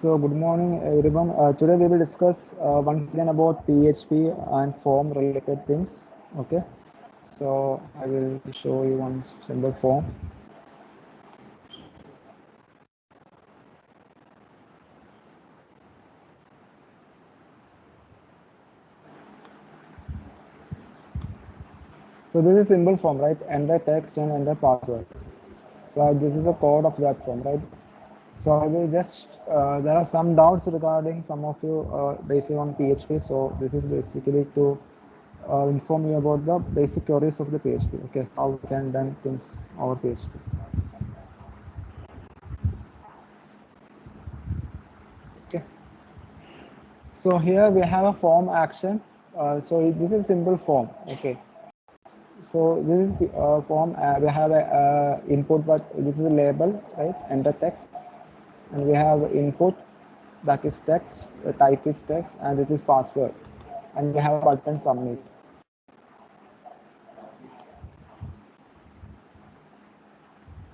So good morning everyone. Today we will discuss once again about PHP and form related things. Okay. So I will show you one simple form. So this is simple form, right? Enter text and enter password. So this is the code of that form, right? So I will just, there are some doubts regarding some of you based on PHP. So this is basically to inform you about the basic theories of the PHP. Okay, how we can done things over PHP. Okay. So here we have a form action. So this is simple form. Okay. So this is form. We have a input, but this is a label, right? Enter text, and we have input, that is text. The type is text, and this is password, and we have a button submit.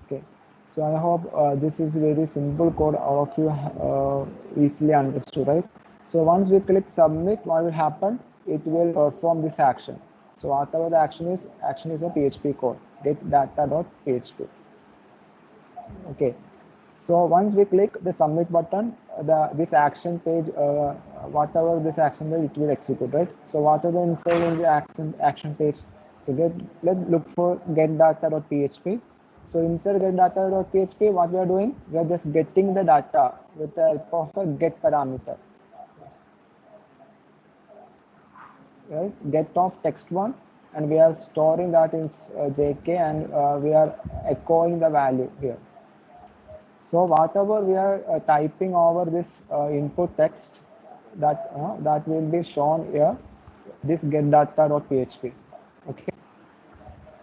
Okay. So I hope this is very simple code. All of you easily understood, right? So once we click submit, what will happen? It will perform this action. So whatever the action is a PHP code, get data.php. Okay. So once we click the submit button, this action page, whatever this action page, it will execute, right? So whatever inside in the action page, so let's look for get data.php. So inside get data.php, what we are doing, we are just getting the data with the help of a get parameter, right? Get of text one, and we are storing that in JK, and we are echoing the value here. So whatever we are typing over this input text, that will be shown here, this get data.php. Okay.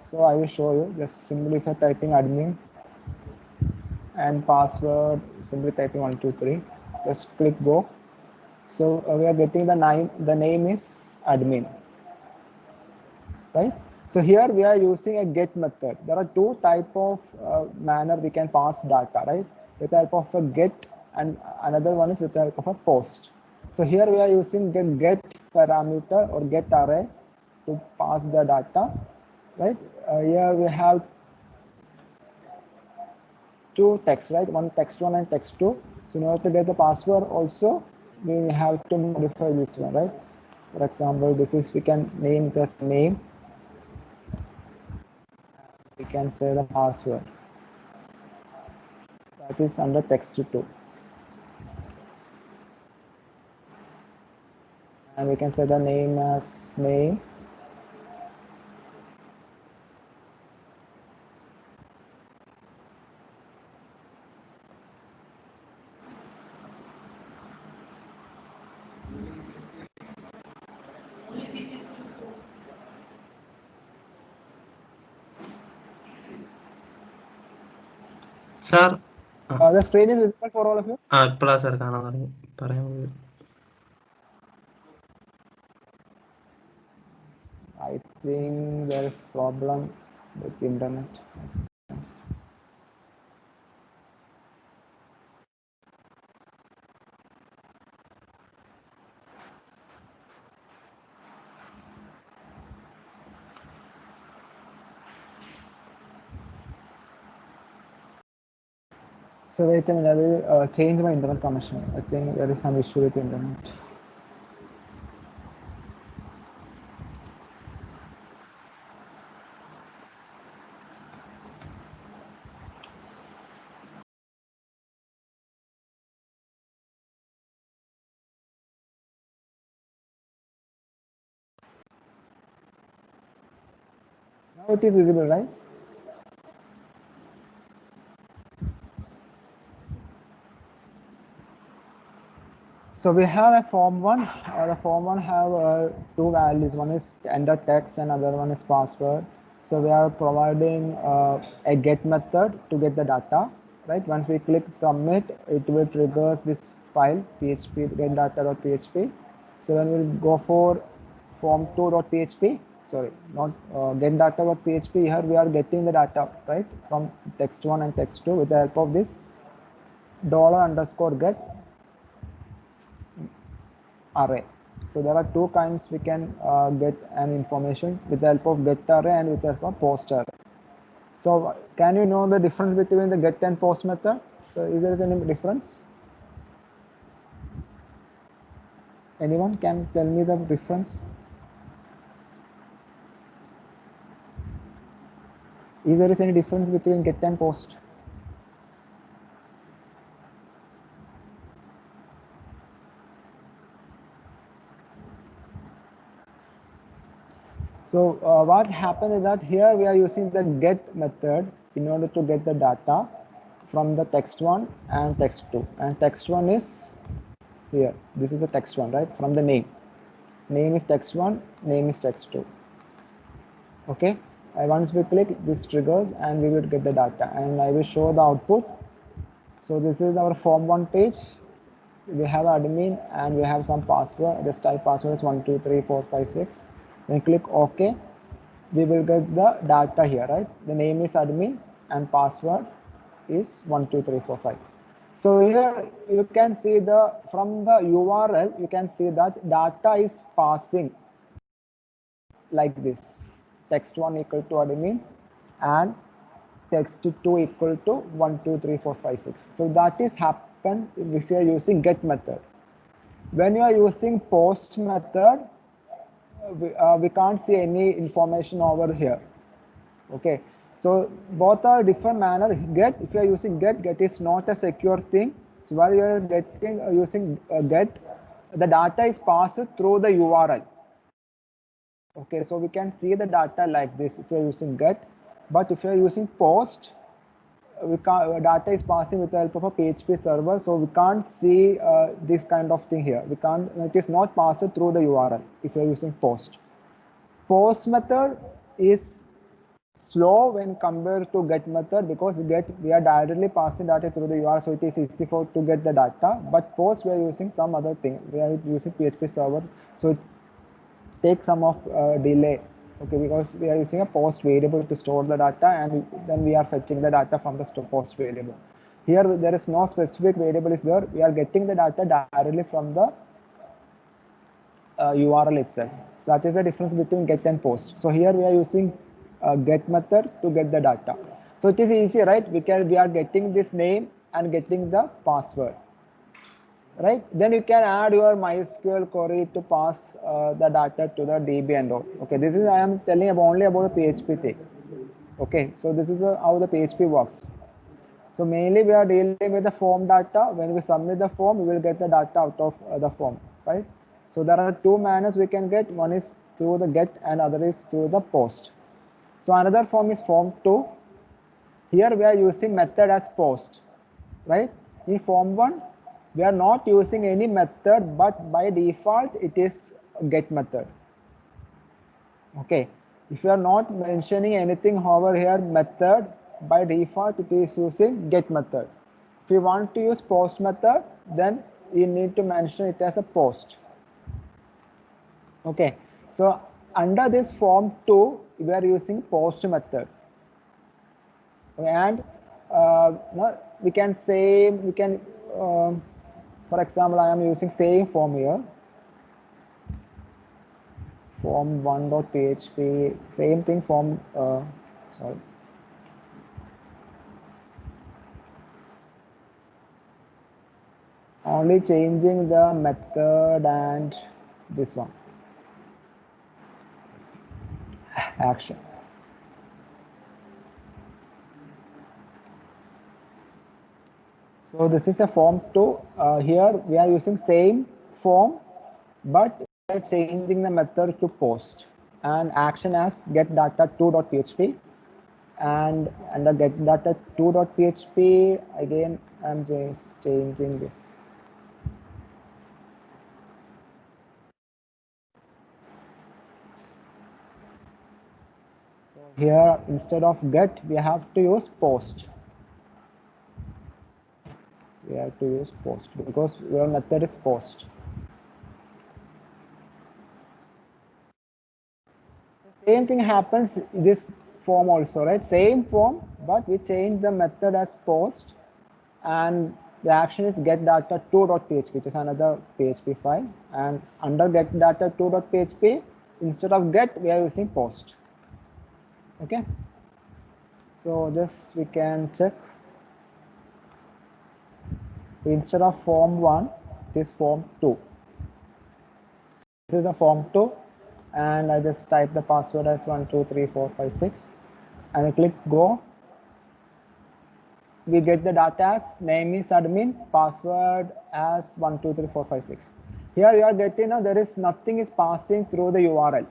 So I will show you, just simply for typing admin and password, simply typing 123, just click go. So we are getting the name is admin, right? So here we are using a get method. There are two type of manner we can pass data, right? With the help of a get, and another one is with the help of a post. So here we are using the get parameter or get array to pass the data, right? Here we have two text, right? One text one and text two. So in order to get the password also, we have to modify this one, right? For example, this is, we can name this name. We can say the password. That is under text 2, and we can say the name as name. Sir, The screen is visible for all of you. ഇപ്പോഴാ sir കാണാൻ തുടങ്ങി പറയാൻ. I think there is problem with internet. So wait a minute, I will change my internet connection. I think there is some issue with internet. Now it is visible, right? So we have a form one. The form one have two values. One is enter text and other one is password. So we are providing a get method to get the data, right? Once we click submit, it will triggers this file php get data.php. So when we go for form2.php, sorry, not get data.php, here we are getting the data, right, from text1 and text2 with the help of this $_get array. So there are two kinds we can get an information with the help of get array and with the help of post array. So can you know the difference between the get and post method? So is there any difference? Anyone can tell me the difference? Is there any difference between get and post? So what happened is that here we are using the get method in order to get the data from the text1 and text2, and text1 is here. This is the text1, right? From the name is text1, name is text2. Okay, once we click, this triggers and we will get the data, and I will show the output. So this is our form 1 page. We have admin and we have some password. This type password is 1234556. Then click OK. We will get the data here, right? The name is admin and password is 12345. So here you can see from the URL you can see that data is passing like this: text1 equal to admin and text2 equal to 123456. So that is happen if you are using get method. When you are using post method, we can't see any information over here. Okay, so both are different manner. Get, if you are using get is not a secure thing. So while you are using get, the data is passed through the URL. Okay, so we can see the data like this if you are using get, but if you are using post, data is passing with the help of a PHP server, so we can't see this kind of thing here. We can't. It is not passed through the URL if you are using post. Post method is slow when compared to get method, because get we are directly passing data through the URL, so it is easy to get the data. But post we are using some other thing. We are using PHP server, so it takes some of delay. Okay, because we are using a post variable to store the data, and then we are fetching the data from the post variable. Here there is no specific variable is there. We are getting the data directly from the URL itself. So that is the difference between get and post. So here we are using get method to get the data. So it is easy, right? We are getting this name and getting the password, right? Then you can add your MySQL query to pass the data to the DB and all. Okay, this is I am telling only about the PHP thing. Okay, so this is how the PHP works. So mainly we are dealing with the form data. When we submit the form, we will get the data out of the form, right? So there are two manners we can get. One is through the get and other is through the post. So another form is form 2. Here we are using method as post, right? In form 1, we are not using any method, but by default it is get method. Okay, if you are not mentioning anything over here method, by default it is using get method. If you want to use post method, then you need to mention it as a post. Okay, so under this form 2 we are using post method, and we can say for example, I am using same form here, form 1.php, same thing, form sorry, only changing the method and this one action. So this is a form 2. Here we are using same form, but we are changing the method to post and action as get data 2.php, and under get data 2.php again I'm just changing this. So here instead of get we have to use post. We have to use post because your method is post. Same thing happens in this form also, right? Same form, but we change the method as post, and the action is get data to.php, which is another PHP file, and under get data to.php, instead of get, we are using post. Okay, so this we can check. Instead of form 1, it is form 2. This is the form 2, and I just type the password as 123456 and I click go. We get the data as name is admin, password as 123456. Here you are getting there is nothing is passing through the URL.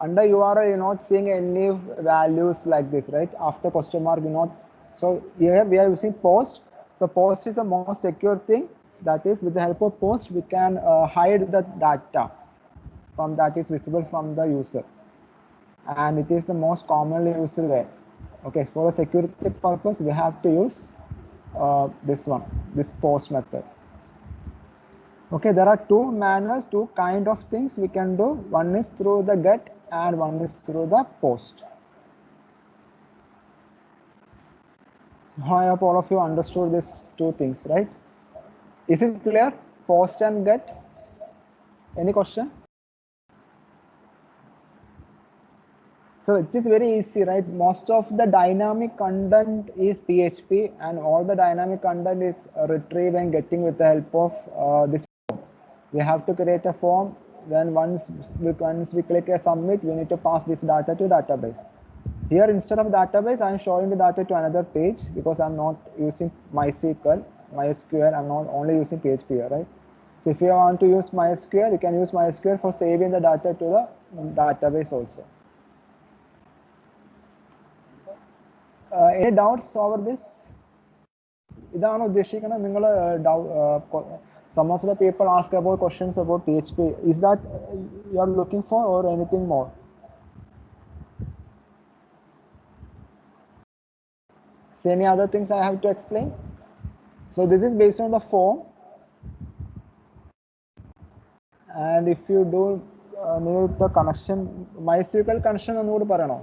Under URL you're not seeing any values like this, right? After question mark you not. So here we are using post. So post is the most secure thing. That is, with the help of post we can hide the data from that is visible from the user, and it is the most commonly used way. Okay, for a security purpose we have to use this post method. Okay, there are two manners, two kind of things we can do. One is through the get and one is through the post. So I hope all of you understood these two things, right? Is it clear? Post and get. Any question? So it is very easy, right? Most of the dynamic content is PHP, and all the dynamic content is retrieved and getting with the help of this form. We have to create a form. Then once we click a submit, we need to pass this data to database. Here, instead of database, I am showing the data to another page because I'm not using MySQL. I'm not only using PHP here, right? So if you want to use MySQL, you can use MySQL for saving the data to the database also. Any doubts over this? ഇതാണ് ഉദ്ദേശിക്കുന്നത് നിങ്ങൾ some of the people ask about questions about PHP. Is that you are looking for or anything more? So any other things I have to explain? So this is based on the form, and if you do need the connection, MySQL connection onnood parayano.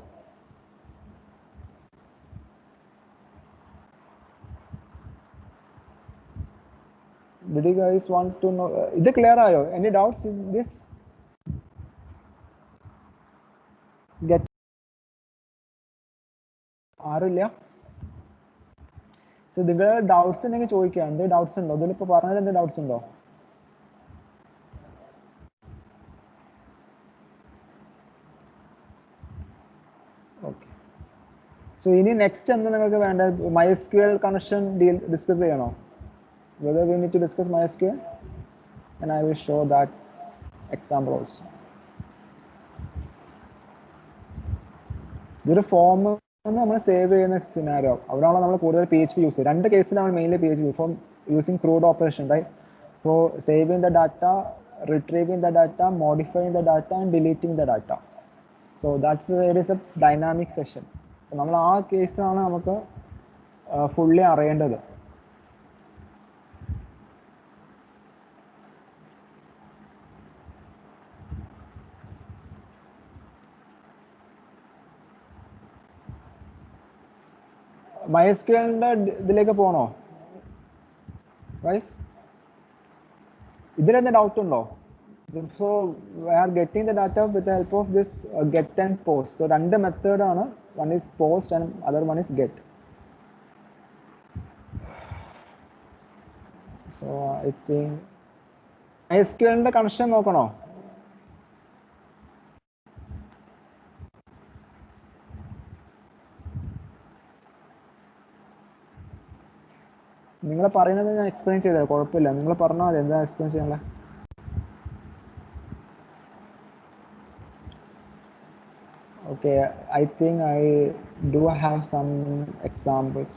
Did you guys want to know? Is it clear ayo? Any doubts in this? Get ആരുമില്ല. So നിങ്ങളുടെ doubts ഉണ്ടെങ്കിൽ ചോദിക്കുക. എന്തെങ്കിലും doubts ഉണ്ടോ? ഇതിലിപ്പോൾ പറഞ്ഞതിൽ എന്തെങ്കിലും doubts ഉണ്ടോ? ഓക്കെ. സോ ഇനി നെക്സ്റ്റ് എന്താ നിങ്ങൾക്ക് വേണ്ടത്? MySQL കണക്ഷൻ ഡിസ്കസ് ചെയ്യണോ? Whether we need to discuss MySQL, and I will show that example also. ഇതൊരു ഫോം നമ്മൾ സേവ് ചെയ്യുന്ന സിനാരിയോ, അവിടെയാണ് നമ്മൾ കൂടുതൽ PHP യൂസ് ചെയ്യുന്നത്. രണ്ട് കേസിലാണ് mainly PHP for using CRUD operation, right? For saving the data, retrieving the data, modifying the data and deleting the data. So that's it is a dynamic session. നമ്മൾ ആ കേസാണ് നമുക്ക് ഫുള്ളി അറിയേണ്ടത്. MySQLന്റെ ഇതിലേക്ക് പോകണോ ഗൈസ്? ഇതിലെന്താ ഡൗട്ട് ഉണ്ടോ? So we are getting the data with the help of this get and post. So രണ്ട് മെത്തേഡാണ്. One is post and other one is get. So I think MySQLന്റെ കണക്ഷൻ നോക്കണോ? നിങ്ങൾ പറയുന്നത് ഞാൻ എക്സ്പ്ലെയിൻ ചെയ്തത് കുഴപ്പമില്ല. നിങ്ങൾ പറഞ്ഞാൽ മതി എന്താ എക്സ്പ്ലെയിൻ ചെയ്യാനുള്ള. Okay, I think I do have some examples.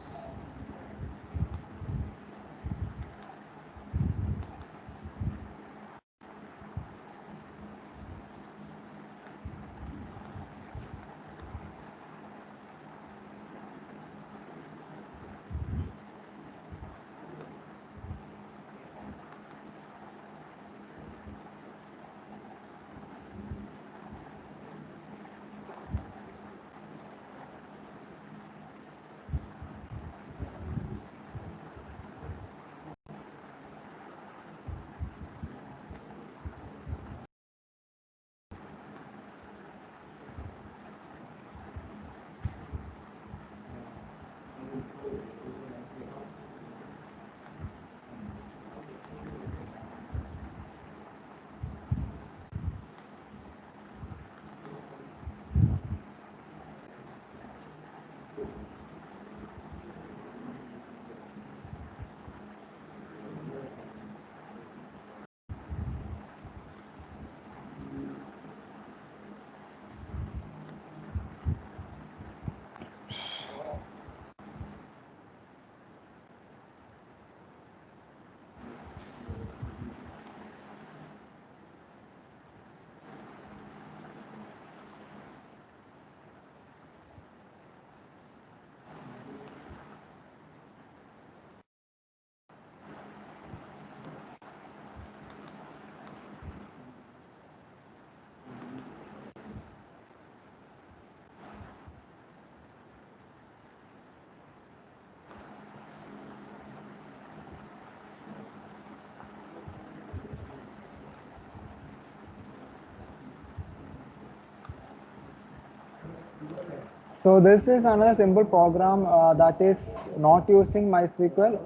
So this is another simple program that is not using MySQL.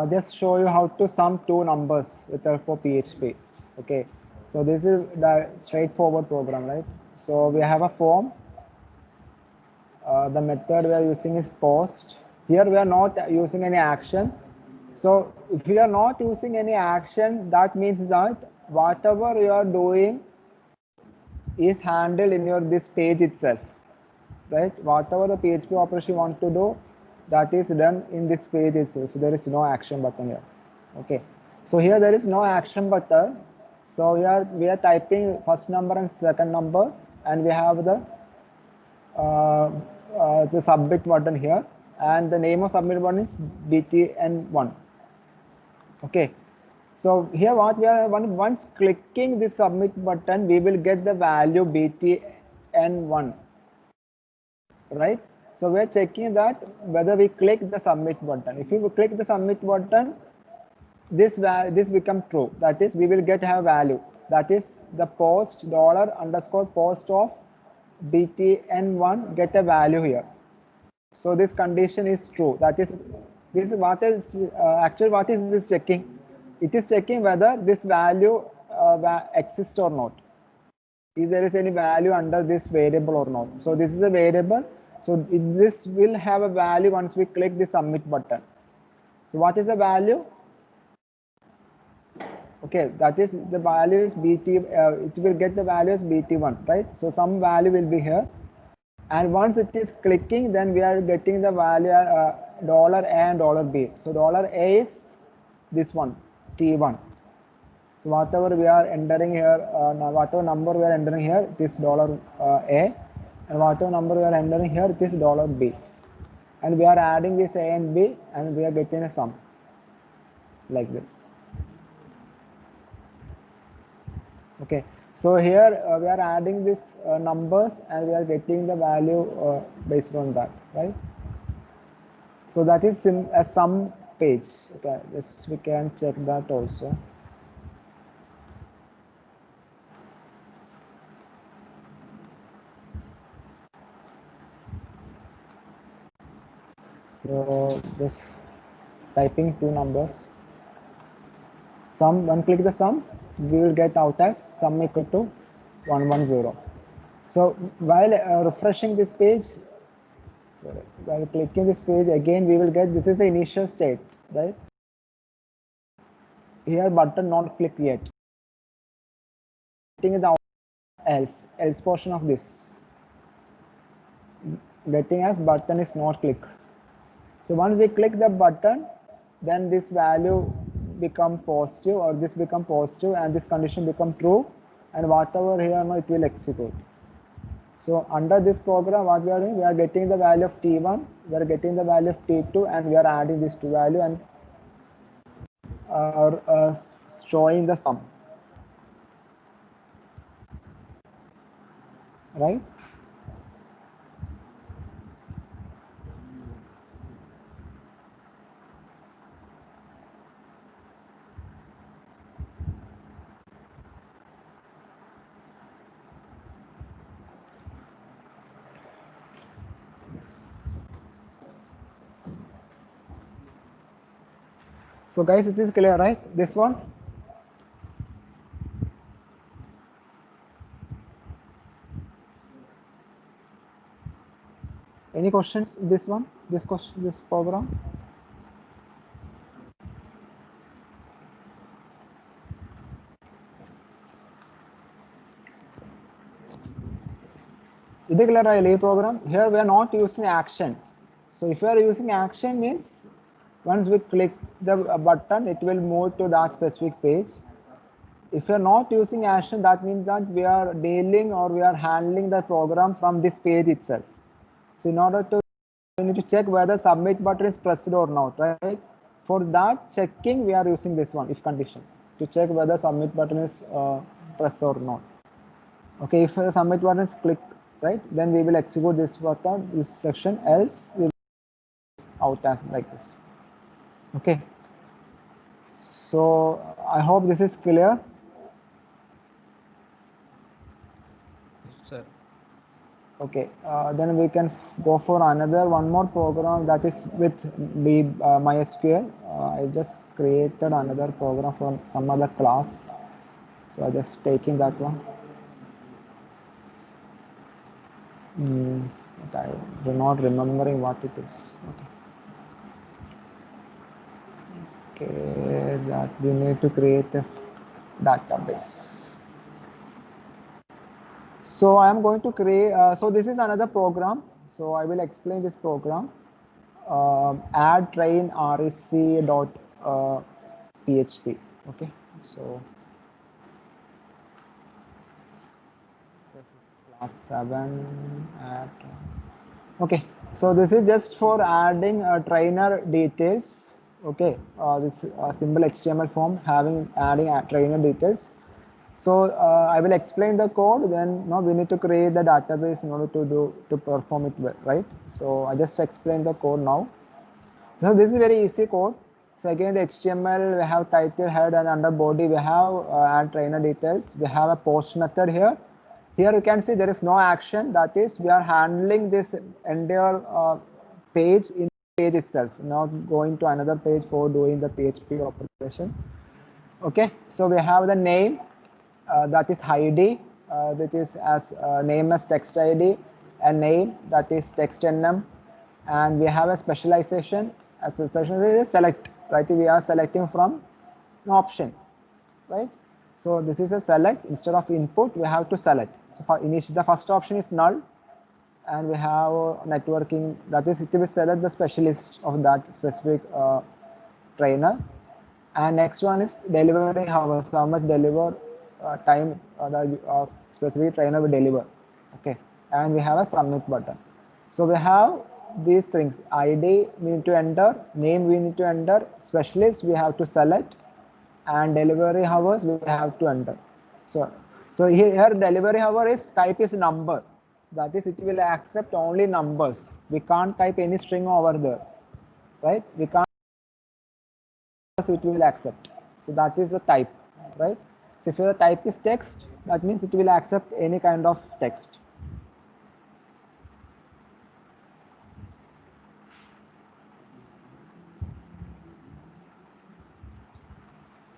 Just show you how to sum two numbers with help of PHP. Okay, so this is the straightforward program, right? So we have a form. The method we are using is post. Here we are not using any action. So if you are not using any action, that means that whatever you are doing is handled in your this page itself, right? Whatever the PHP operation you want to do, that is done in this page itself. There is no action button here. Okay, so here there is no action button. So we are typing first number and second number, and we have the submit button here, and the name of submit button is btn1. Okay, so here what we are once clicking the submit button, we will get the value btn1, right? So we are checking that whether we click the submit button. If you click the submit button, this become true. That is, we will get a value. That is the post $_post of btn1 get a value here. So this condition is true. That is, this is what is actually what is this checking? It is checking whether this value exists or not. If there is any value under this variable or not. So this is a variable. So this will have a value once we click the submit button. So what is the value? Okay, that is the value is bt. It will get the value as bt1, right? So some value will be here, and once it is clicking, then we are getting the value $A and $B. So $A is this one, t1. So whatever we are entering here, whatever number we are entering here, it is $A, and whatever number we are entering here, it is $B. And we are adding this A and B, and we are getting a sum like this. Okay, so here we are adding these numbers, and we are getting the value based on that, right? So that is a sum page. Okay, this we can check that also. So just typing two numbers. Sum, one click the sum, we will get out as sum equal to 110. So while refreshing this page, sorry, while clicking this page again, we will get, this is the initial state, right? Here button not clicked yet. Getting the else portion of this. Getting as button is not clicked. So once we click the button, then this value become positive, or this become positive, and this condition become true, and whatever here now it will execute. So under this program, what we are doing, we are getting the value of t1, we are getting the value of t2, and we are adding these two value and showing the sum, right? So guys, it is clear, right? This one. Any questions? This one, this question, this program. Is it clear? Program. Here we are not using action. So if you are using action, means once we click the button, it will move to that specific page. If you are not using action, that means that we are dealing or we are handling the program from this page itself. So in order to, we need to check whether submit button is pressed or not, right? For that checking, we are using this one, if condition, to check whether submit button is pressed or not. Okay, if the submit button is clicked, right, then we will execute this button, this section, else we will out as like this. Okay, so I hope this is clear. Yes, sir. Okay, then we can go for another one more program that is with MySQL. I just created another program from some other class, so I just taking that one. But I do not remembering what it is. Okay, that we need to create a database. So I am going to create. So this is another program. So I will explain this program. Add train rec dot php. Okay, so this is class 7 at okay, so this is just for adding trainer details. Okay, this simple HTML form having adding trainer details. So I will explain the code. Then now we need to create the database in order to perform it well, right? So I just explain the code now. So this is very easy code. So again, the HTML, we have title, head, and under body, we have add trainer details. We have a post method here. Here you can see there is no action. That is, we are handling this entire page in page itself, not going to another page for doing the PHP operation. Okay, so we have the name, that is ID, that is as name as text ID, a name that is text nm, and we have a specialization. As a specialization is select, right? We are selecting from an option, right? So this is a select. Instead of input, we have to select. So for the first option is null, and we have networking, that is it will select the specialist of that specific trainer. And next one is delivery hours, how much deliver time the specific trainer will deliver. Okay, and we have a submit button. So we have these things: ID we need to enter, name we need to enter, specialist we have to select, and delivery hours we have to enter. So here delivery hour is type is number, that is it will accept only numbers. We can't type any string over there, right? We can't, it will accept. So that is the type, right? So if your type is text, that means it will accept any kind of text.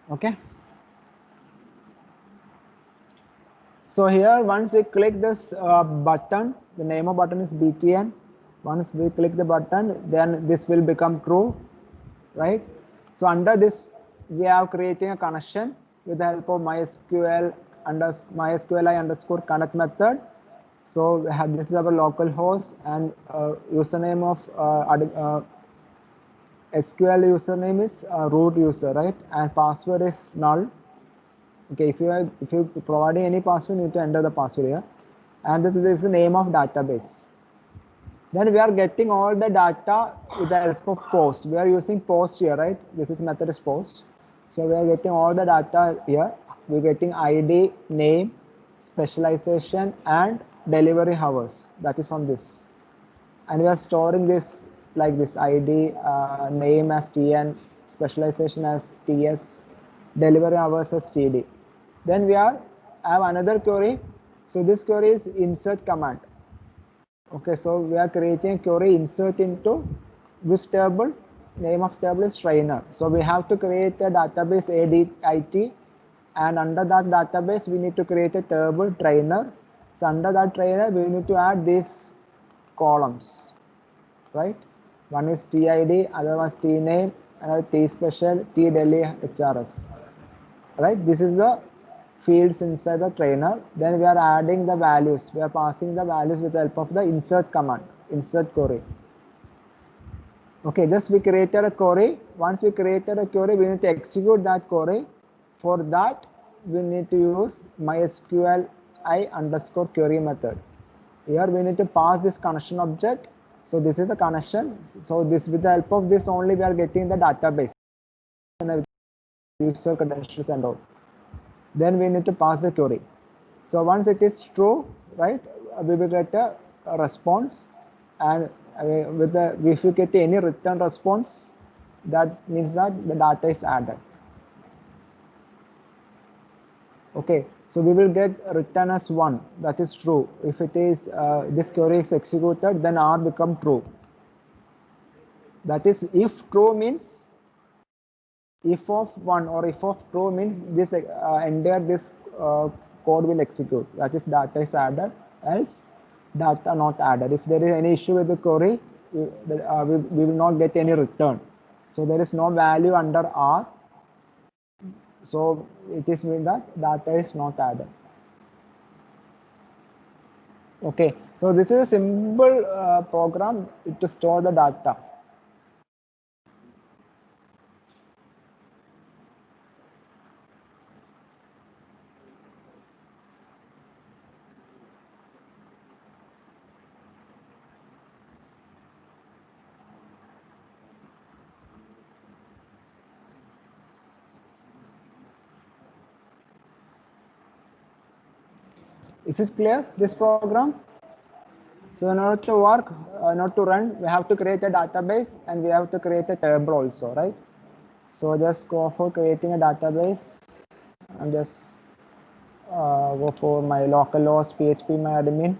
Okay, so here once we click this button, the name of button is btn. Once we click the button, then this will become true, right? So under this we have creating a connection with the help of mysqli underscore connect method. So we have, this is our local host, and username of SQL username is root user, right? And password is null. Okay, if you providing any password, you need to enter the password here. And this is the name of database. Then we are getting all the data with the help of post. We are using post here, right? This is method is post. So we are getting all the data here. We're getting ID, name, specialization, and delivery hours. That is from this. And we are storing this like this: ID, name as TN, specialization as TS, delivery hours as TD. Then we have another query. So this query is insert command. Okay, so we are creating a query insert into this table. Name of table is trainer. So we have to create a database ADIT, and under that database we need to create a table trainer. So under that trainer we need to add these columns, right? One is TID, other one is TName, another T special, T Delhi HRS, right? This is the fields inside the trainer. Then we are adding the values. We are passing the values with the help of the insert command, insert query. Okay, just we created a query. Once we created a query, we need to execute that query. For that, we need to use mysqli underscore query method. Here we need to pass this connection object. So this is the connection. So this, with the help of this only, we are getting the database and user credentials and all. Then we need to pass the query. So once it is true, right, we will get a response, and with the, if you get any return response, that means that the data is added. Okay, so we will get return as 1. That is true. If it is this query is executed, then R become true. That is, if true means if of 1 or if of true means this entire this code will execute. That is, data is added, else data not added. If there is any issue with the query, we will not get any return. So there is no value under R. So it is mean that data is not added. Okay, so this is a simple program to store the data. Is it clear, this program? So in order to work, not to run, we have to create a database and we have to create a table also, right? So just go for creating a database and just go for my localhost phpMyAdmin.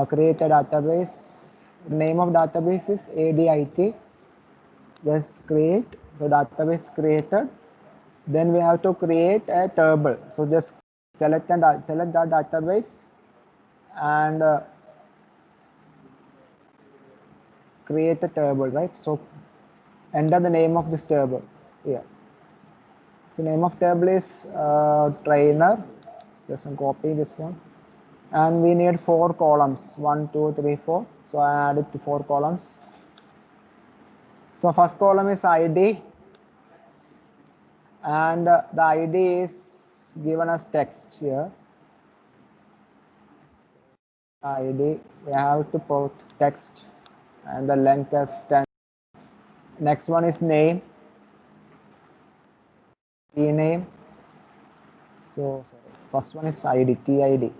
Create a database. The name of database is ADIT. Just create. So database created. Then we have to create a table. So just select that database and create a table, right? So enter the name of this table here. So name of table is trainer. Just copy this one, and we need 4 columns, 1 2 3 4. So I added to 4 columns. So first column is ID, and the ID is given as text here. ID, we have to put text and the length as 10. Next one is name, key name. So sorry, first one is ID, TID.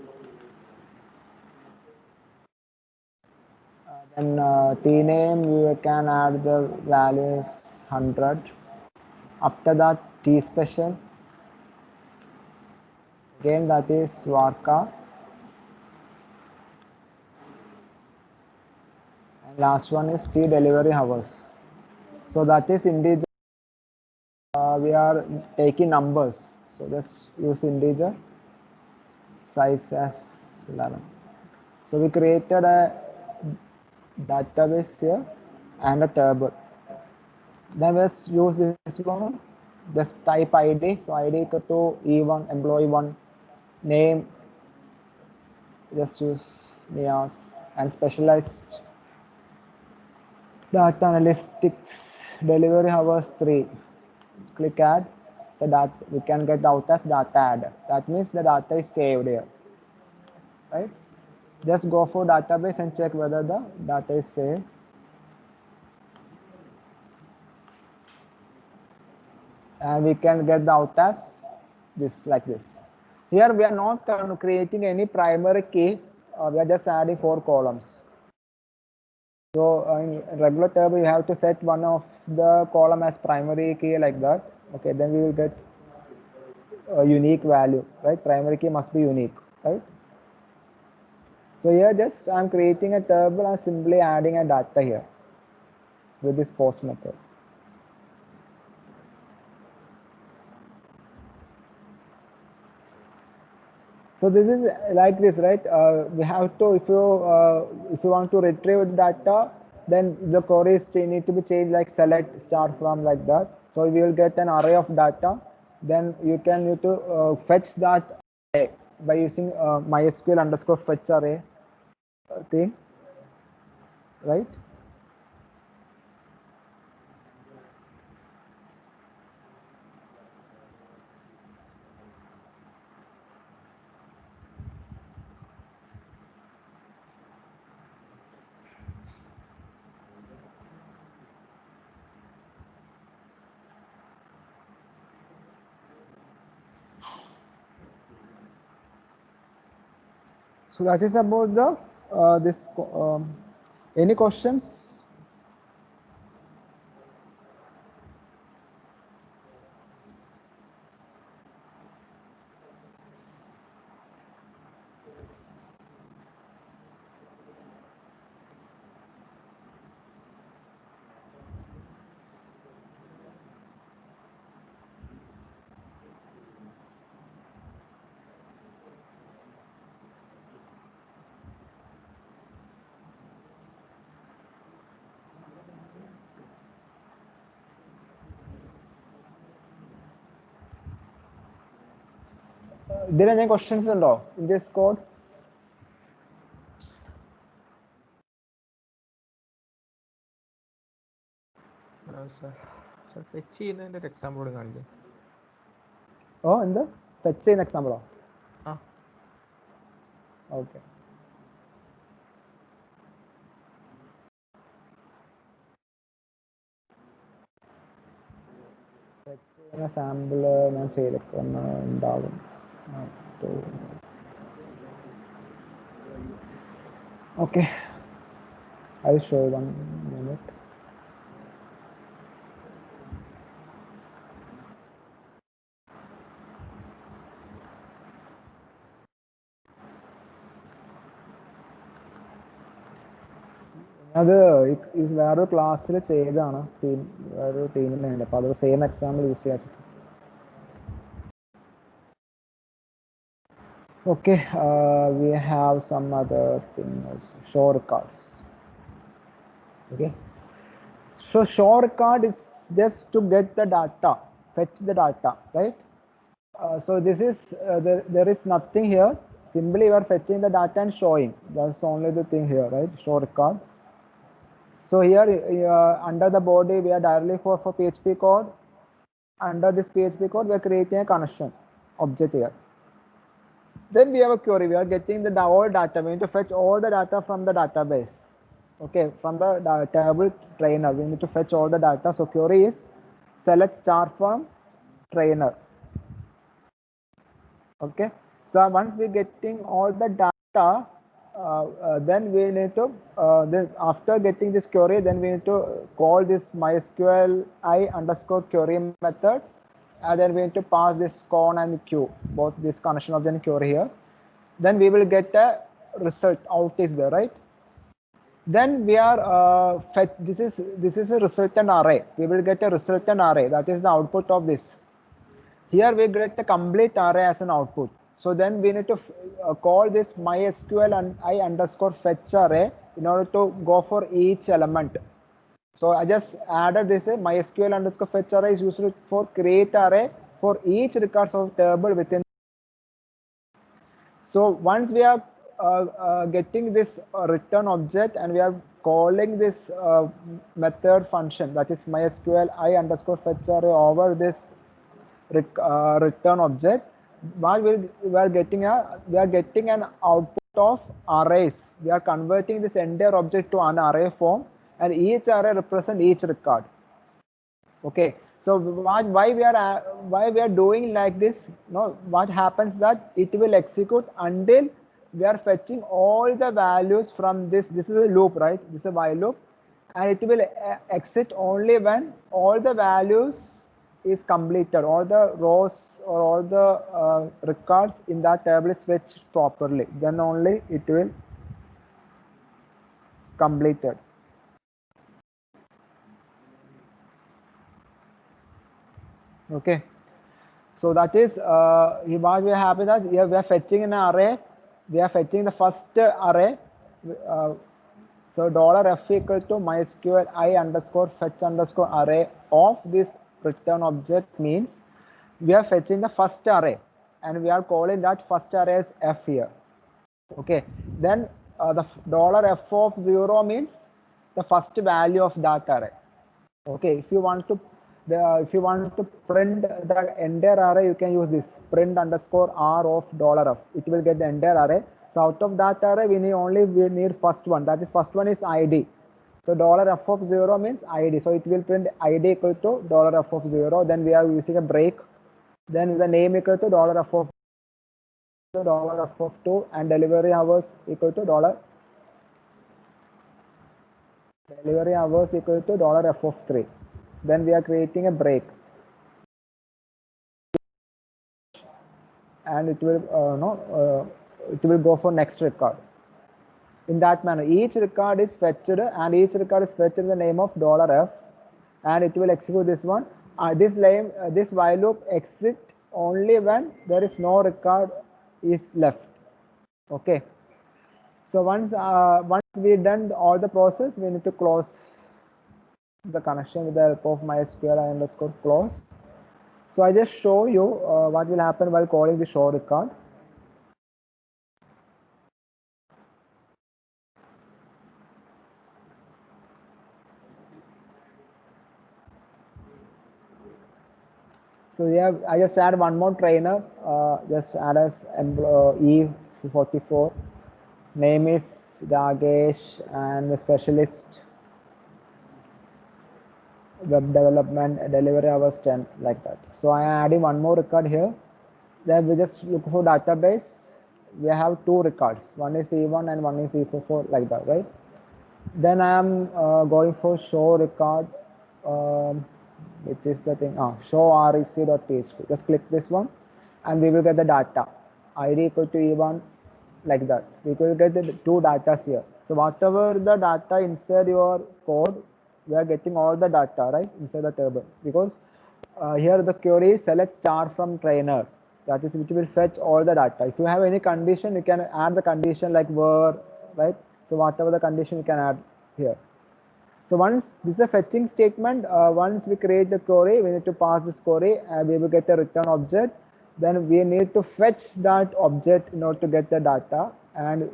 Then T name, you can add the value is 100. After that, T special. Again, that is Varka. And last one is T delivery hours. So that is integer. We are taking numbers. So just use integer. Size as 11. So we created a database here and a table. Then let's use this one. Just type ID. So ID equal to E1, employee 1, name. Just use NIAS and specialized data analytics delivery hours 3. Click add. The data we can get out as data add. That means the data is saved here, right? Just go for database and check whether the data is saved. And we can get the out as this, like this. Here we are not creating any primary key. We are just adding 4 columns. So in regular table, you have to set one of the column as primary key like that. Okay, then we will get a unique value, right? Primary key must be unique, right? So here just I'm creating a table and simply adding a data here with this post method. So this is like this, right? We have to, if you want to retrieve data, then the queries need to be changed like select start from like that. So we will get an array of data. Then you can need to fetch that array by using MySQL underscore fetch array thing, right? So that is about the this. Any questions? ഇതിന് എന്തെങ്കിലും questions ഉണ്ടോ in this code? Sir fetch ചെയ്യുന്നതിന്റെ ഒരു example കാണിക്കാം. ഓ എന്ത് fetch ചെയ്യുന്ന എക്സാമ്പിളോ? ആ okay. Fetch ചെയ്യുന്ന സാമ്പിൾ ഞാൻ ചെയ്തിട്ടൊന്ന് ഉണ്ടാവും. Okay, I show 1 minute. അത് വേറൊരു ക്ലാസ്സിൽ ചെയ്താണ്, വേറൊരു ടീമിന് വേണ്ടി. അപ്പോൾ അത് സെയിം എക്സാമ്പിൾ യൂസ് ചെയ്യാൻ. Okay, we have some other things, show records. Okay, so show record is just to get the data, fetch the data, right? So this is there is nothing here, simply we are fetching the data and showing. That's only the thing here, right? Show record. So here under the body we are directly for PHP code. Under this PHP code we are creating a connection object here. Then we have a query. We are getting the all data. We need to fetch all the data from the database. Okay, from the table trainer, we need to fetch all the data. So query is select star from trainer. Okay, so once we getting all the data, then we need to then after getting this query, then we need to call this MySQL I underscore query method. And then we need to pass this con and q, both this connection object and query here. Then we will get a result. Out is there, right? Then we are fetch. This is a resultant array. We will get a resultant array. That is the output of this. Here we get the complete array as an output. So then we need to call this MySQL and I underscore fetch array in order to go for each element. So I just added this MySQL underscore fetch array is used for create array for each records of table within. So once we are getting this return object and we are calling this method function, that is MySQL I underscore fetch array over this return object, while we are getting an output of arrays. We are converting this entire object to an array form, and each array represents each record. Okay, so why we are doing like this? No, what happens that it will execute until we are fetching all the values from this. This is a loop, right? This is a while loop, and it will exit only when all the values is completed, all the rows or all the records in that table is fetched properly. Then only it will completed. Okay, so that is what we have that here we are fetching an array. We are fetching the first array. So $f equal to MySQL I underscore fetch underscore array of this return object means we are fetching the first array, and we are calling that first array as f here. Okay, then the $f of 0 means the first value of that array. Okay, if you want to print the entire array, you can use this print underscore r of $f. It will get the entire array. So out of that array, we need first one. That is first one is id. So $f of 0 means id. So it will print id equal to $f of 0. Then we are using a break. Then the name equal to $f of $f of 2, and delivery hours equal to delivery hours equal to $f of 3. Then we are creating a break, and it will it will go for next record. In that manner, each record is fetched, and each record is fetched in the name of $f, and it will execute this one. This while loop exit only when there is no record is left. Okay. So once we done all the process, we need to close the connection with the help of MySQL I underscore close. So I just show you what will happen while calling the show record. So yeah, I just add one more trainer. Just add as E44. Name is Ragesh and the specialist web development, delivery hours 10, like that. So I am adding one more record here. Then we just look for database. We have two records. One is E1 and one is E44, like that, right? Then I am going for show record, which is the thing, show rec.php. Just click this one and we will get the data. ID equal to E1, like that. We will get the two datas here. So whatever the data inside your code, we are getting all the data, right, inside the table. Because here the query select star from trainer, that is which will fetch all the data. If you have any condition, you can add the condition like where, right? So whatever the condition you can add here. So once this is a fetching statement, once we create the query, we need to pass this query and we will get a return object. Then we need to fetch that object in order to get the data, and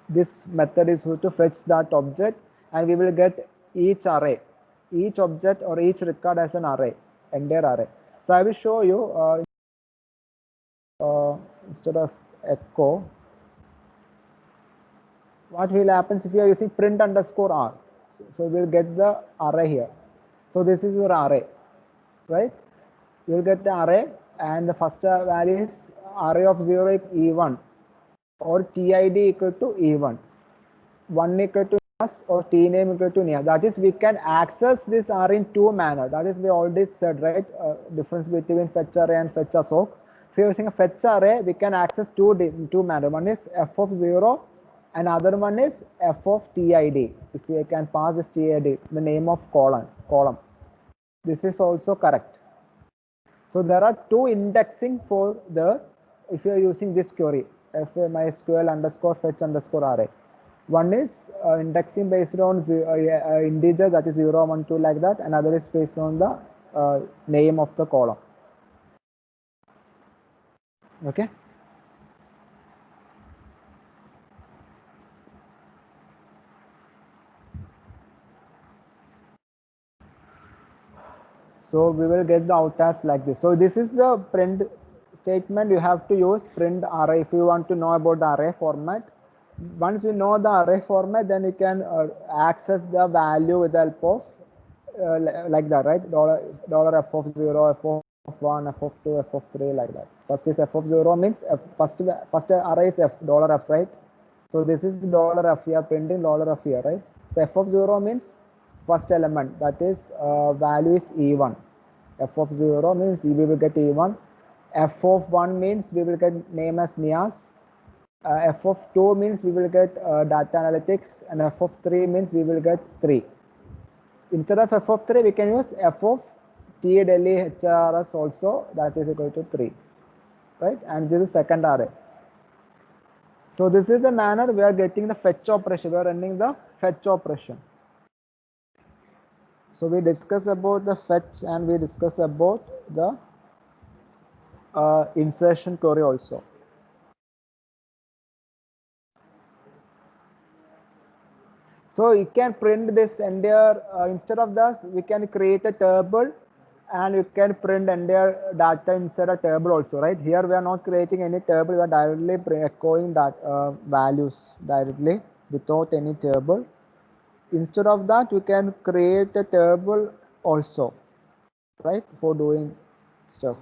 this method is to fetch that object, and we will get each array, each object or each record as an array, entire array. So I will show you instead of echo, what will happen if you are using print underscore r. So we'll get the array here. So this is your array, right? You'll get the array, and the first value is array of 0 is E1 or TID equal to E1, 1 equal to Nias or T name equal to Nias. That is, we can access this array in two manner. That is, we already said, right? Difference between fetch array and fetch assoc. If you're using a fetch array, we can access two manner. One is f of 0. Another one is f of TID. If we can pass this TID, the name of column. This is also correct. So there are two indexing for the, if you are using this query, MySQL underscore fetch underscore array. One is indexing based on integer, that is 0, 1, 2, like that. Another is based on the name of the column. Okay. So we will get the out as like this. So this is the print statement. You have to use print array if you want to know about the array format. Once you know the array format, then you can access the value with the help of like that, right? Dollar f of 0, f of 1, f of 2, f of 3, like that. First is f of 0 means first array is f, dollar f, right? So this is dollar f, we are printing dollar f here, right? So f of 0 means first element, that is value is E1. F of 0 means we will get E1. F of 1 means we will get name as Nias. F of 2 means we will get data analytics, and f of 3 means we will get 3. Instead of f of 3, we can use f of T Delhi HRS also, that is equal to 3, right? And this is second array. So this is the manner we are getting the fetch operation. We are running the fetch operation. So we discuss about the fetch and we discuss about the insertion query also. So you can print this entire, instead of this, we can create a table and you can print entire data inside a table also, right? Here we are not creating any table, we are directly echoing that values directly without any table. Instead of that, we can create a table also, right, for doing stuff.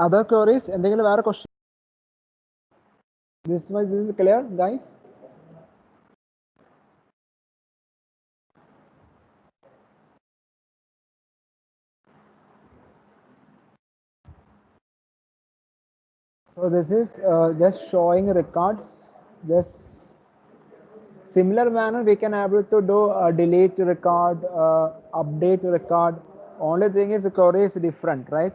Other queries, എന്തെങ്കിലും വേറെ question? This is clear, guys? So this is just showing records. Just similar manner we can able to do delete record, update record. Only thing is the query is different, right?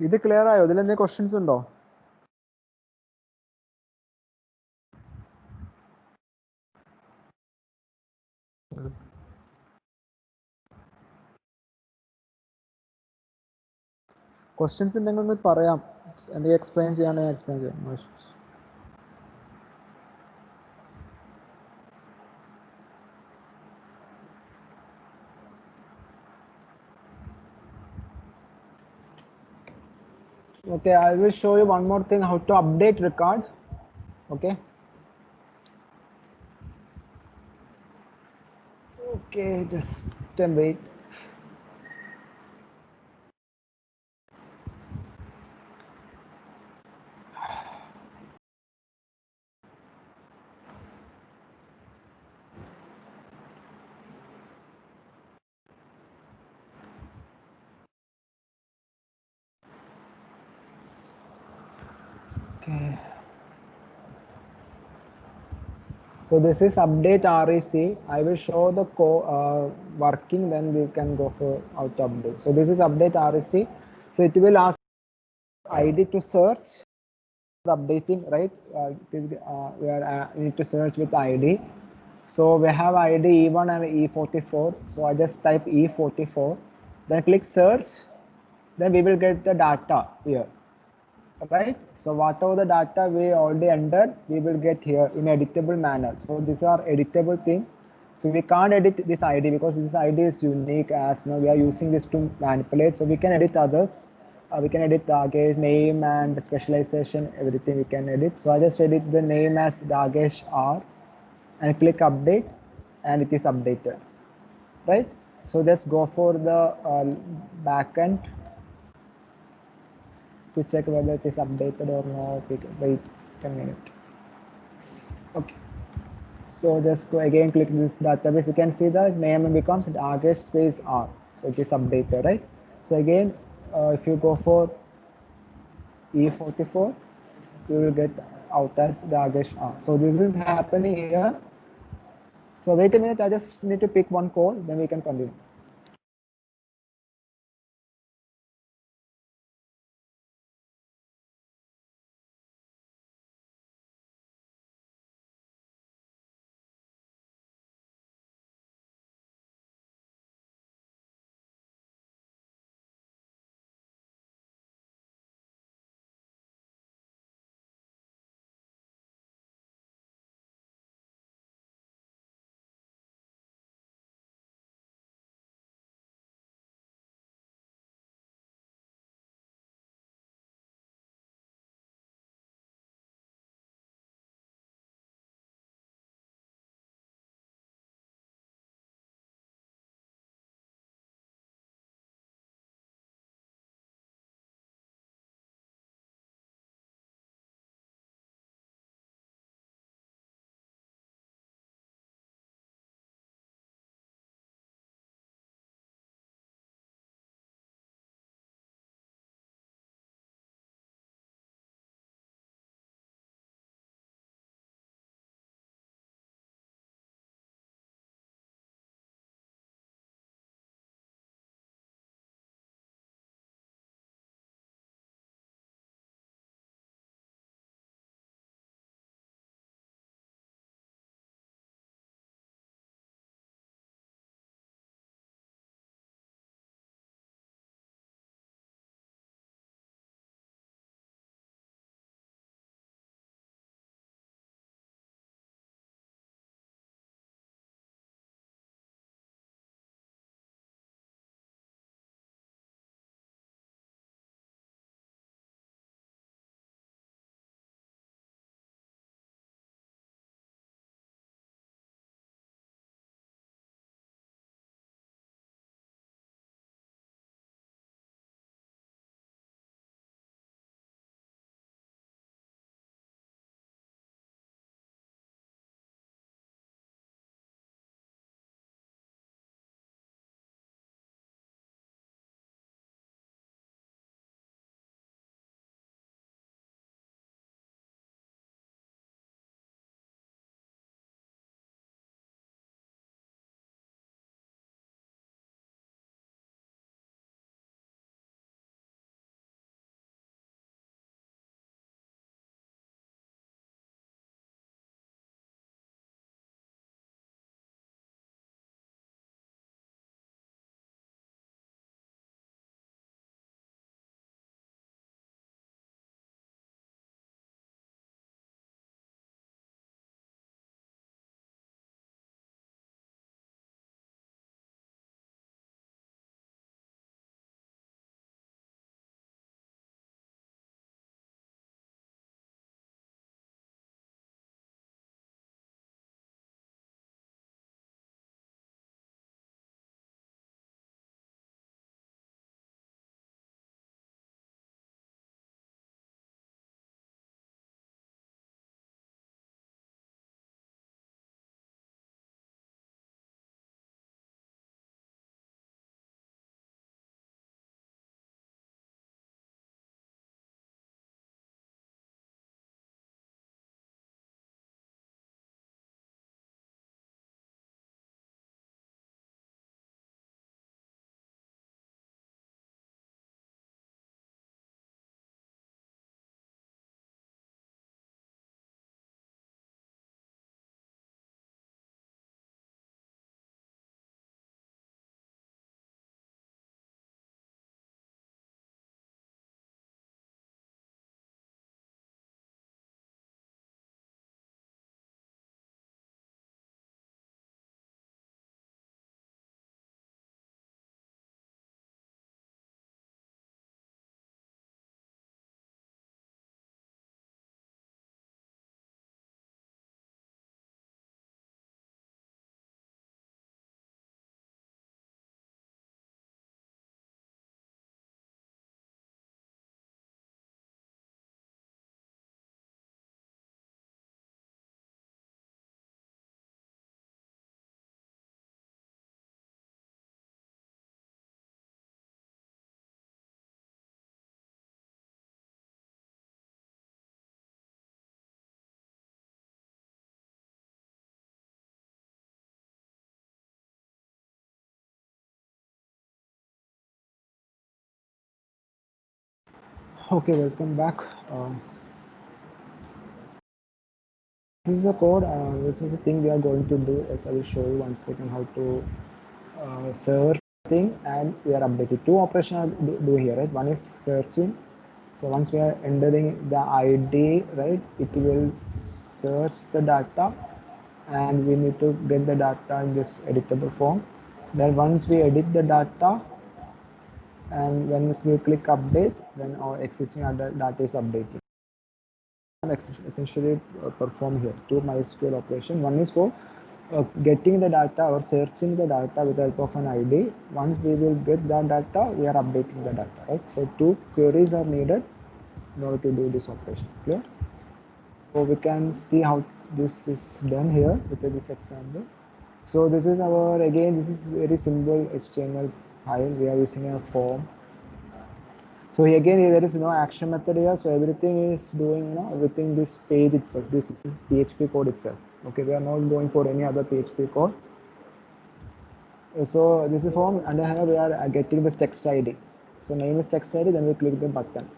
ഇത് clear ആയോ? ഇതിൽ എന്തെങ്കിലും questions ഉണ്ടോ? Questions ഉണ്ടെങ്കിൽ ഒന്ന് പറയാം. എന്തെങ്കിലും explain ചെയ്യാണെങ്കിൽ എക്സ്പ്ലെയിൻ ചെയ്യാം. Okay, I will show you one more thing, how to update record. Okay. Okay, just wait. Okay. So this is update REC. I will show the working, then we can go for how to update. So this is update REC. So it will ask ID to search the updating, right? We need to search with ID. So we have ID E1 and E44. So I just type E44, then click search. Then we will get the data here, right? So whatever the data we already entered, we will get here in editable manner. So these are editable thing. So we can't edit this ID because this ID is unique, as now we are using this to manipulate. So we can edit others. We can edit Dagesh name and specialization, everything we can edit. So I just edit the name as Dagesh R and click update, and it is updated, right? So just go for the backend to check whether it is updated or not. Wait a minute. Okay. So just go again, click this database. You can see the name becomes Dagesh space R. So it is updated, right? So again, if you go for E44, you will get out as Dagesh R. So this is happening here. So wait a minute, I just need to pick one call, then we can continue. Okay, welcome back. This is the code. This is the thing we are going to do. As I will show you once again how to search thing, and we are updating two operations do here, right? One is searching. So once we are entering the ID, right, it will search the data, and we need to get the data in this editable form. Then once we edit the data, and when we click update, then our existing data is updated. Essentially perform here two MySQL operation. One is for getting the data or searching the data with the help of an ID. Once we will get that data, we are updating the data, right? So two queries are needed in order to do this operation. Clear? So we can see how this is done here with this example. So this is our, again, this is very simple HTML file. We are using a form. So again, there is no action method here. So everything is doing, within this page itself. This is PHP code itself. Okay, we are not going for any other PHP code. So this is form, and here we are getting this text ID. So name is text ID. Then we click the button.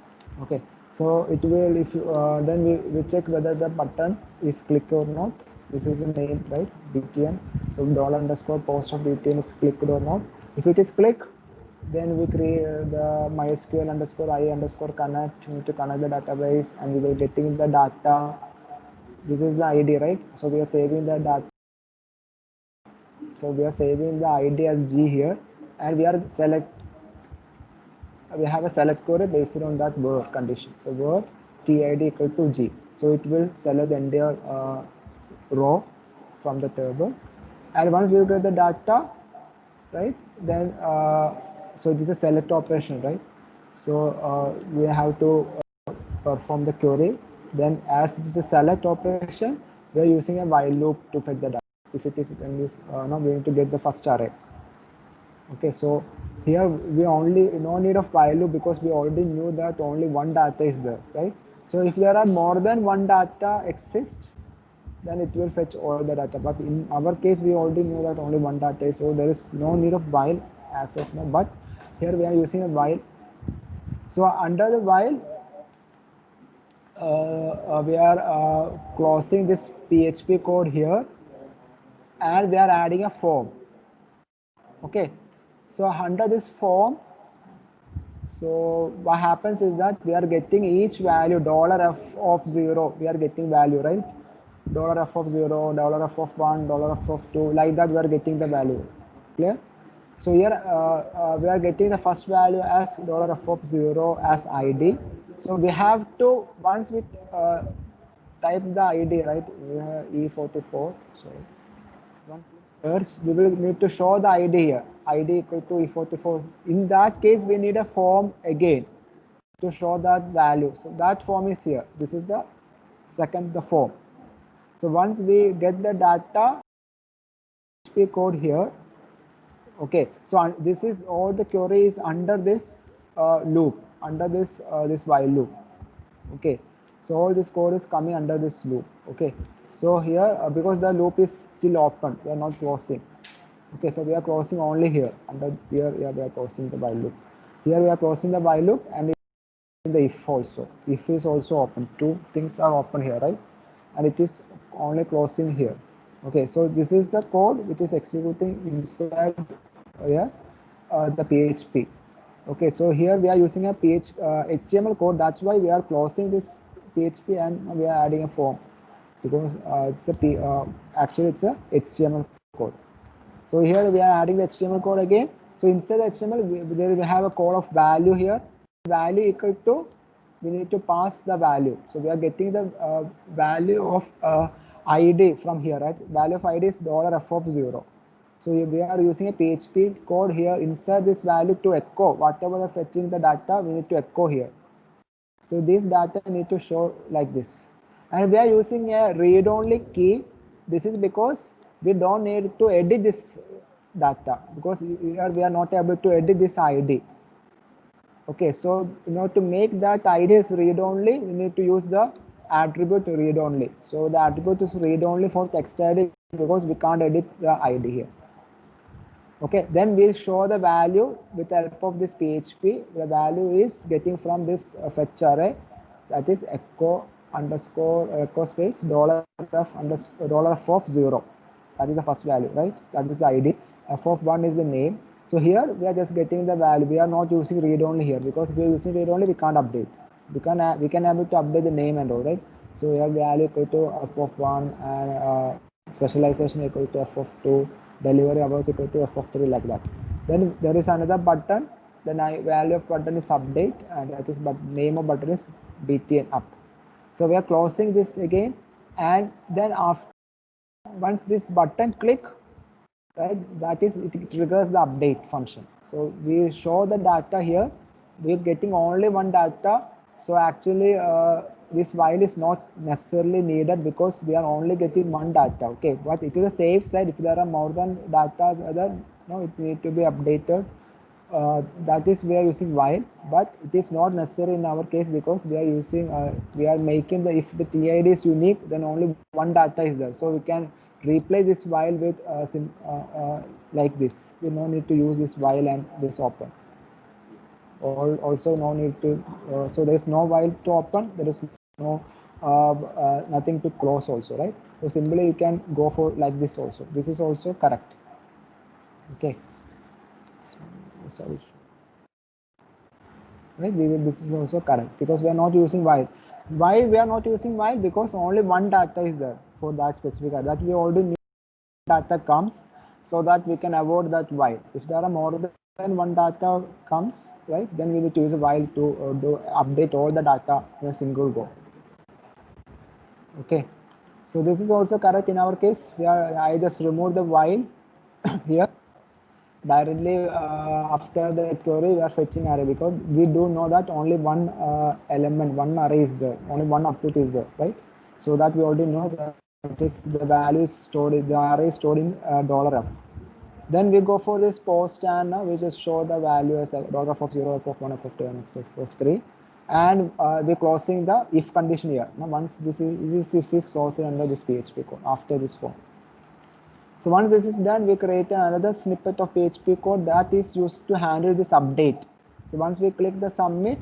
Okay. So it will, if you then we check whether the button is clicked or not. This is the name, right? BTN. So $_post of BTN is clicked or not. If it is clicked, then we create the MySQL _I _connect. We need to connect the database, and we will getting the data. This is the ID, right? So we are saving the data. So we are saving the ID as G here, and we are we have a select query based on that word condition. So word TID equal to G. So it will select the entire row from the table, and once we get the data, right, then so this is a select operation, right? So we have to perform the query. Then as this is a select operation, we are using a while loop to fetch the data. If it is, then this now we need to get the first array. Okay, so here we only no need of while loop because we already knew that only one data is there, right? So if there are more than one data exists, then it will fetch all the data. But in our case, we already knew that only one data is, so there is no need of while as of now. But here we are using a while. So under the while, we are closing this PHP code here, and we are adding a form. Okay, so under this form, so what happens is that we are getting each value $f of 0. We are getting value, right? $f of 0, $f of 1, $f of 2, like that we are getting the value. Clear? So here we are getting the first value as $f of 0 as ID. So we have to, once we type the ID, right? We have E44. Sorry. First, we will need to show the ID here. ID equal to E44. In that case, we need a form again to show that value. So that form is here. This is the second, the form. So once we get the data, PHP code here. Okay, so this is all the query is under this loop, under this this while loop. Okay, so all this code is coming under this loop. Okay, so here because the loop is still open, we are not closing. Okay, so we are closing only here. Under here, we are closing the while loop. Here we are closing the while loop, and in the if also. If is also open. Two things are open here, right? And it is only closing here. Okay, so this is the code which is executing inside here the PHP. Okay, so here we are using a HTML code. That's why we are closing this PHP and we are adding a form because it's a actually it's a HTML code. So here we are adding the HTML code again. So inside the HTML, we have a call of value here. Value equal to, we need to pass the value. So we are getting the value of ID from here, right? Value of ID is $f of 0. So we are using a PHP code here. Inside this value to echo whatever the fetching the data, we need to echo here. So this data need to show like this. And we are using a read-only key. This is because we don't need to edit this data because here we are not able to edit this ID. Okay, so in order to make that ID is read-only, we need to use the attribute read-only. So the attribute is read-only for text ID because we can't edit the ID here. Okay, then we'll show the value with the help of this PHP. The value is getting from this fetch array, that is echo underscore echo space dollar f of 0. That is the first value, right? That is the ID. F of 1 is the name. So here we are just getting the value. We are not using read only here, because if we are using read only, we can't update. We can able to update the name and all, right? So we have value equal to f of 1 and specialization equal to f of 2, delivery hours equal to f of 3, like that. Then there is another button. The value of button is update, and that is but name of button is btn up. So we are closing this again, and then after once this button click, right, that is it triggers the update function. So we show the data here. We're getting only one data. So actually this while is not necessarily needed, because we are only getting one data. Okay, but it is a safe side. If there are more than data, it need to be updated. That is we are using while, but it is not necessary in our case, because we are using we are making the, if the TID is unique, then only one data is there. So we can replace this while with like this. We no need to use this while and this open. Also no need to so there is no while to open, there is no nothing to close also, right? So simply you can go for like this also. This is also correct. Okay, so right, this is also correct, because we are not using while. Why we are not using while? Because only one data is there for that specific data, that we already knew data comes, so that we can avoid that while. If there are more than one data comes, right, then we need to use a while to do update all the data in a single go. Okay, so this is also correct in our case. I just remove the while here. Directly after the query we are fetching array, because we do know that only one element, one array is there, only one output is there, right? So that we already know that is the value is stored, the array is stored in $f. Then we go for this post, and we just show the value as $f of 0, f of 1, f of 2, and f of 3, and we're closing the if condition here. Now once this if is closed under this PHP code after this form. So once this is done, we create another snippet of PHP code that is used to handle this update. So once we click the submit,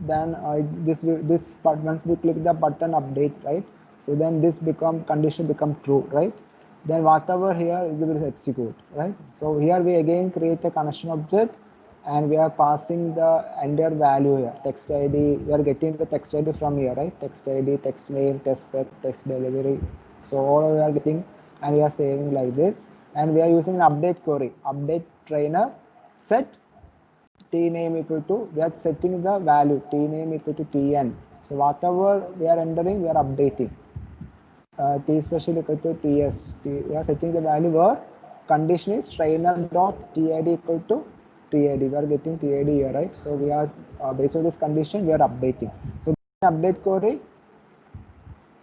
then once we click the button update, right? So then this condition become true, right? Then whatever here is will execute, right? So here we again create a connection object, and we are passing the entire value here, text ID. We are getting the text ID from here, right? Text ID, text name, text spec, text delivery. So all we are getting, and we are saving like this, and we are using an update query, update trainer set t name equal to, we are setting the value t name equal to tn. So whatever we are entering, we are updating. T special equal to ts. We are setting the value where condition is trainer dot tid equal to tid. We are getting tid here, right? So we are based on this condition, we are updating. So update query,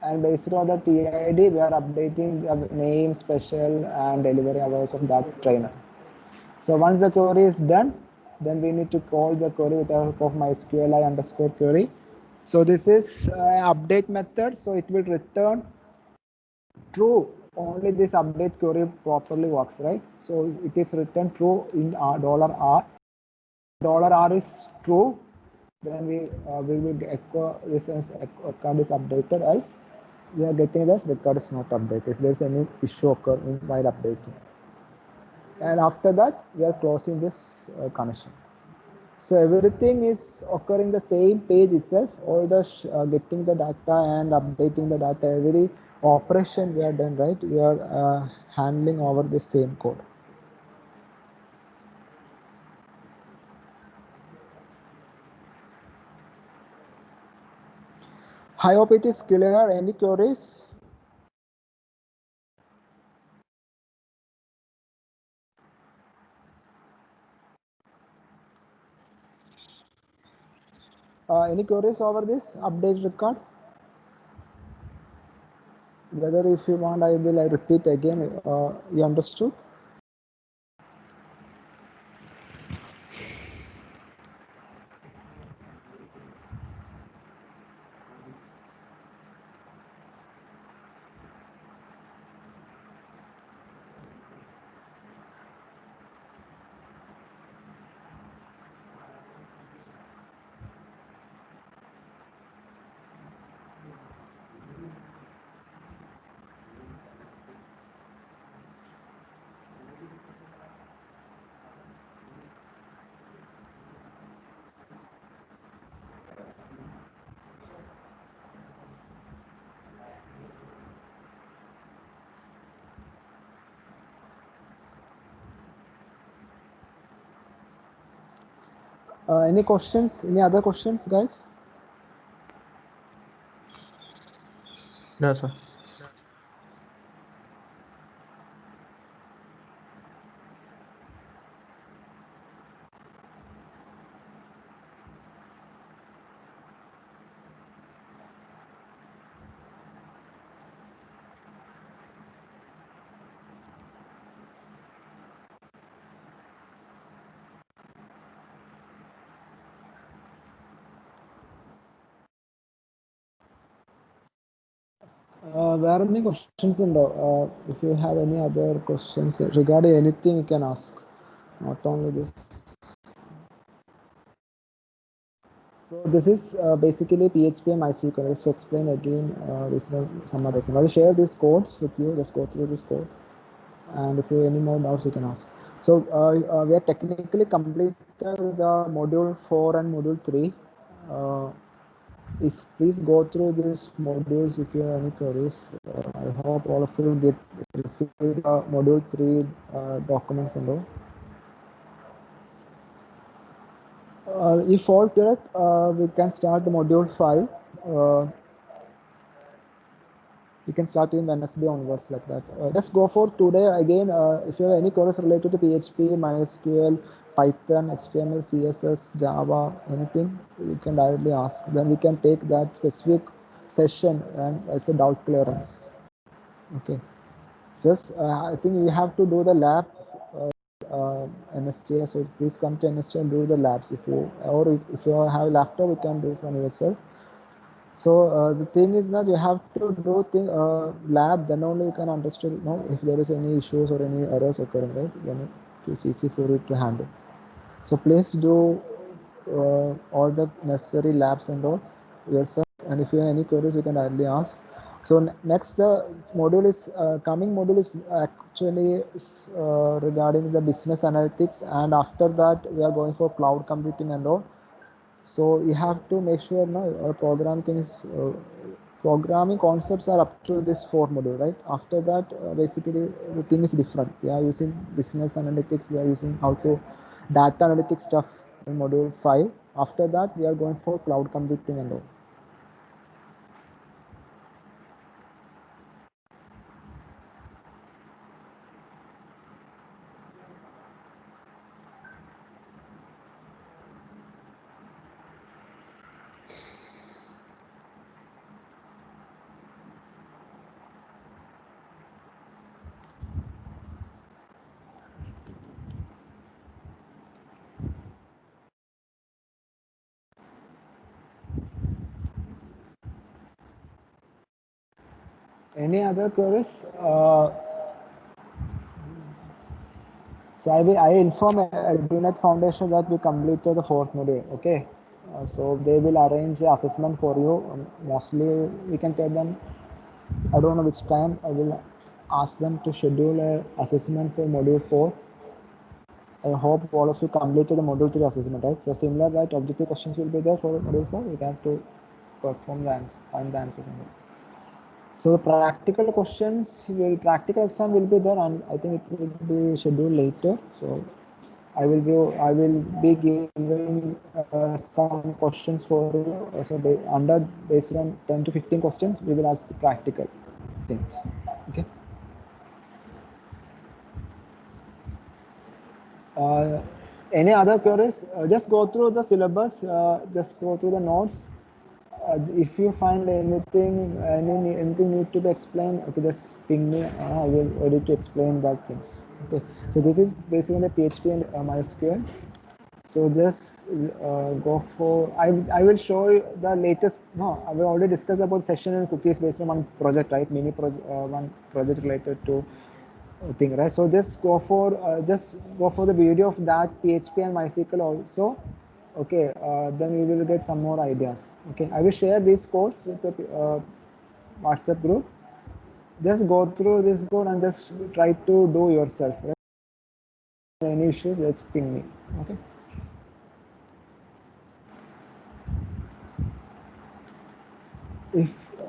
and based on the TID, we are updating the name, special, and delivery hours of that trainer. So once the query is done, then we need to call the query with the help of MySQLi underscore query. So this is update method. So it will return true. Only this update query properly works, right? So it is returned true in $R. $R is true. Then we will echo this as record is updated, else we are getting this record is not updated if there's any issue occur while updating. And after that we are closing this connection. So everything is occurring the same page itself. All the getting the data and updating the data, every operation we are done, right? We are handling over the same code. I hope it is clear. Any queries? Any queries over this update record? Whether if you want, I will repeat again. You understood? Any questions? Any other questions, guys? No, sir. Where any questions undo? If you have any other questions regarding anything, you can ask. Not only this. So this is basically PHP and MySQL. Let's explain again this some other thing. I will share these codes with you. Just go through this code, and if you have any more doubts, you can ask. So we are technically completed the module 4 and module 3. If please go through these modules if you have any queries. I hope all of you get receive the module 3 documents and all. If all correct, we can start the module 5. We can start in Wednesday onwards like that. Let's go for today again. If you have any queries related to PHP, MySQL, Python, HTML, CSS, Java, anything, you can directly ask. Then we can take that specific session and it's a doubt clearance. Okay. Just I think we have to do the lab. NSJ, so please come to NSJ and do the labs if you, or if you have a laptop, you can do from yourself. So the thing is that you have to do lab, then only you can understand, if there is any issues or any errors occurring, right? Then it is easy for you to handle. So please do all the necessary labs and all yourself. And if you have any queries, you can directly ask. So next module is coming module is actually regarding the business analytics, and after that we are going for cloud computing and all. So you have to make sure programming concepts are up to this 4 module, right? After that, basically the thing is different. We are using business analytics. We are using how to data analytics stuff in module 5. After that, we are going for cloud computing and all. Any other queries? So I inform EduNet Foundation that we completed the 4th module. Okay. So they will arrange an assessment for you. Mostly we can tell them, I don't know which time. I will ask them to schedule an assessment for module 4. I hope all of you completed the module 3 assessment, right? So similar, that objective questions will be there for module 4. You have to perform the answer, find the answers. So the practical practical exam will be there, and I think it will be scheduled later. So I will be giving some questions for you. So based on 10 to 15 questions, we will ask the practical things. Okay. Any other queries? Just go through the syllabus. Just go through the notes. If you find anything need to be explained, okay, just ping me. I will ready to explain that things. Okay. So this is basically the PHP and MySQL. So just go for. I will show you the latest. No, I will already discuss about session and cookies based on one project, right? Mini project, one project related to thing, right? So just go for the video of that PHP and MySQL also. Okay, then we will get some more ideas. Okay, I will share these codes with the WhatsApp group. Just go through this code and just try to do yourself. Right? Any issues, just ping me. Okay. If